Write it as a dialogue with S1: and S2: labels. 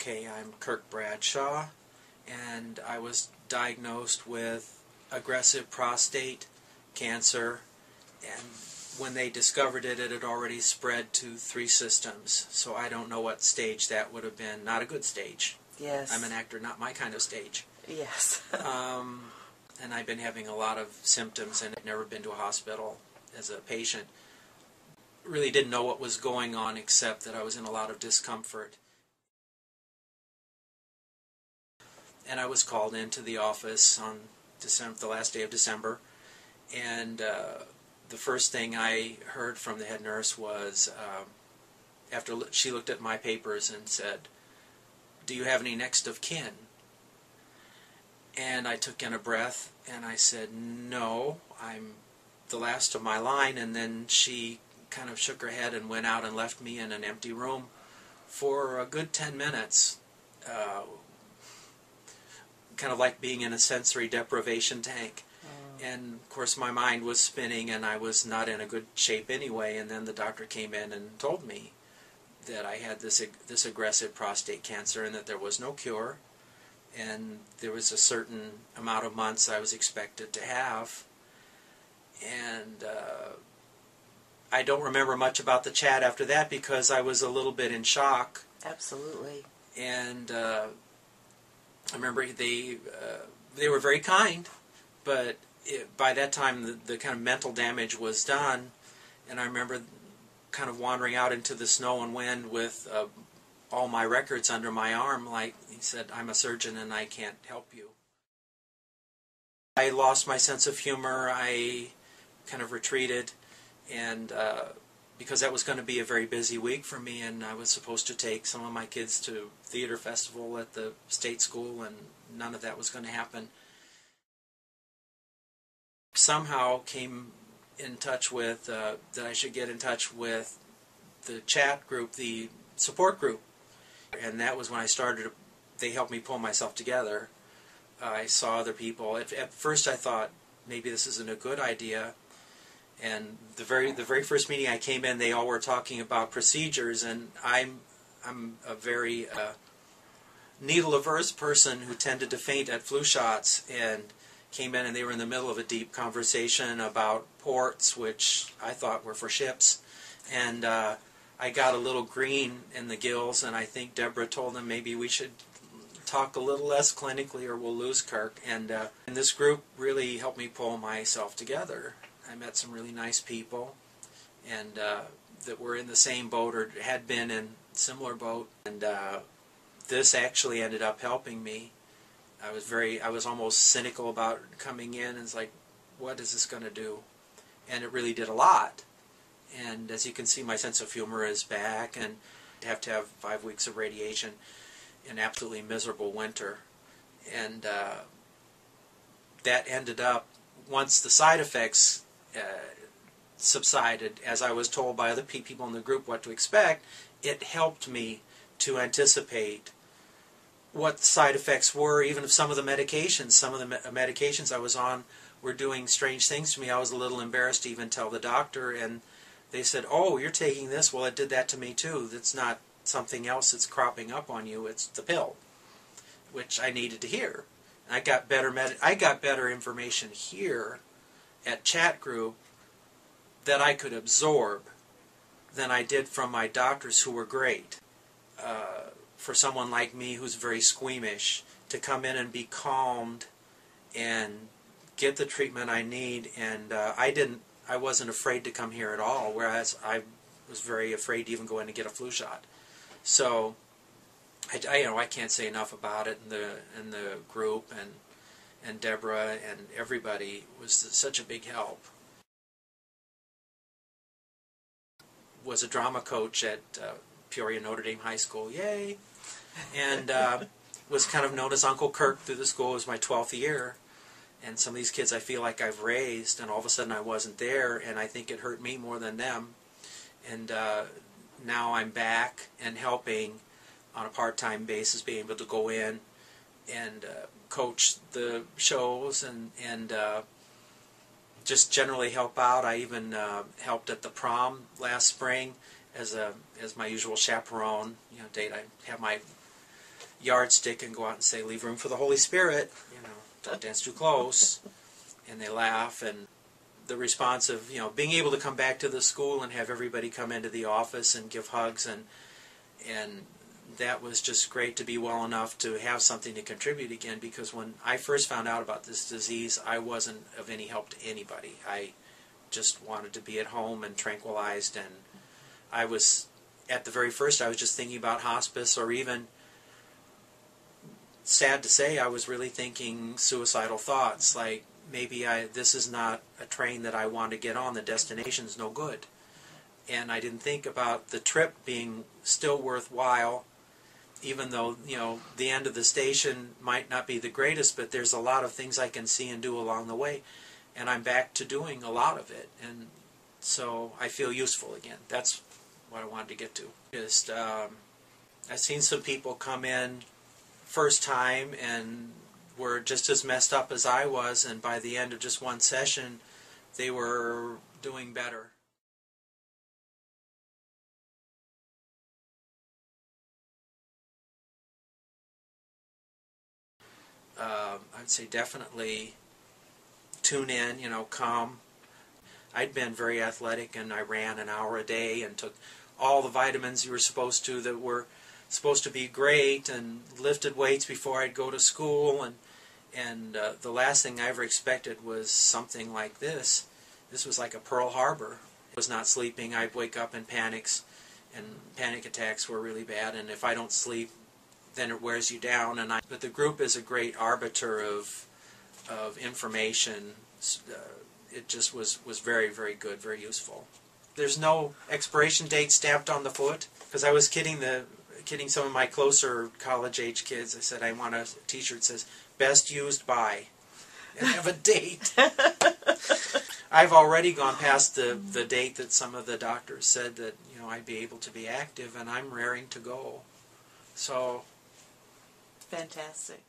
S1: Okay, I'm Kirk Bradshaw, and I was diagnosed with aggressive prostate cancer, and when they discovered it, it had already spread to 3 systems, so I don't know what stage that would have been. Not a good stage.
S2: Yes.
S1: I'm an actor, not my kind of stage.
S2: Yes.
S1: And I've been having a lot of symptoms, and I've never been to a hospital as a patient. Really didn't know what was going on, except that I was in a lot of discomfort. And I was called into the office on the last day of December, and the first thing I heard from the head nurse was, after she looked at my papers and said, "Do you have any next of kin?" And I took in a breath and I said, "No, I'm the last of my line." And then she kind of shook her head and went out and left me in an empty room for a good 10 minutes. Kind of like being in a sensory deprivation tank. And of course my mind was spinning and I was not in a good shape anyway. And then the doctor came in and told me that I had this aggressive prostate cancer and that there was no cure, and there was a certain amount of months I was expected to have. And I don't remember much about the chat after that because I was a little bit in shock.
S2: Absolutely.
S1: And I remember they were very kind, but by that time the kind of mental damage was done, and I remember kind of wandering out into the snow and wind with all my records under my arm, like he said, "I'm a surgeon and I can't help you." I lost my sense of humor. I kind of retreated, and because that was going to be a very busy week for me, and I was supposed to take some of my kids to theater festival at the state school, and none of that was going to happen. Somehow came in touch with that I should get in touch with the chat group, the support group, and that was when I started. They helped me pull myself together. I saw other people. At first I thought maybe this isn't a good idea. And the very first meeting I came in, they all were talking about procedures, and I'm a very needle-averse person who tended to faint at flu shots, and came in and they were in the middle of a deep conversation about ports, which I thought were for ships, and I got a little green in the gills, and I think Deborah told them maybe we should talk a little less clinically or we'll lose Kirk, and this group really helped me pull myself together. I met some really nice people, and that were in the same boat or had been in a similar boat, and this actually ended up helping me. I was almost cynical about coming in, and it's like, what is this going to do? And it really did a lot. And as you can see, my sense of humor is back, and I have to have 5 weeks of radiation in absolutely miserable winter. And that ended up, once the side effects subsided, as I was told by other people in the group what to expect, it helped me to anticipate what the side effects were, even of some of the medications. Some of the medications I was on were doing strange things to me. I was a little embarrassed to even tell the doctor, and they said, "Oh, you're taking this? Well, it did that to me too. That's not something else that's cropping up on you. It's the pill," which I needed to hear. I got better information here at chat group that I could absorb than I did from my doctors, who were great. For someone like me who's very squeamish, to come in and be calmed and get the treatment I need, and I wasn't afraid to come here at all, whereas I was very afraid to even go in and get a flu shot. So I can't say enough about it, in the group, and Deborah and everybody was such a big help. Was a drama coach at Peoria Notre Dame High School, yay! And was kind of known as Uncle Kirk through the school. It was my 12th year, and some of these kids I feel like I've raised, and all of a sudden I wasn't there, and I think it hurt me more than them. And now I'm back and helping on a part-time basis, being able to go in and coach the shows and just generally help out. I even helped at the prom last spring as my usual chaperone. Date I have my yardstick and go out and say, leave room for the Holy Spirit, don't dance too close. And they laugh, and the response of, being able to come back to the school and have everybody come into the office and give hugs, and that was just great to be well enough to have something to contribute again, because when I first found out about this disease, I wasn't of any help to anybody. I just wanted to be at home and tranquilized, and I was, at the very first, I was just thinking about hospice, or even, sad to say, I was really thinking suicidal thoughts, like, maybe this is not a train that I want to get on, the destination's no good. And I didn't think about the trip being still worthwhile, even though, the end of the station might not be the greatest, but there's a lot of things I can see and do along the way. And I'm back to doing a lot of it. And so I feel useful again. That's what I wanted to get to. Just, I've seen some people come in first time and were just as messed up as I was, and by the end of just one session, they were doing better. I'd say definitely tune in, come. I'd been very athletic, and I ran an hour a day and took all the vitamins you were supposed to that were supposed to be great, and lifted weights before I'd go to school, and the last thing I ever expected was something like this. This was like a Pearl Harbor. I was not sleeping. I'd wake up in panics, and panic attacks were really bad, and if I don't sleep, then it wears you down. But the group is a great arbiter of information. It just was very, very good, very useful. There's no expiration date stamped on the foot, because I was kidding some of my closer college-age kids. I said, I want a t-shirt that says, best used by, and have a date. I've already gone past the date that some of the doctors said that, I'd be able to be active, and I'm raring to go. So,
S2: fantastic.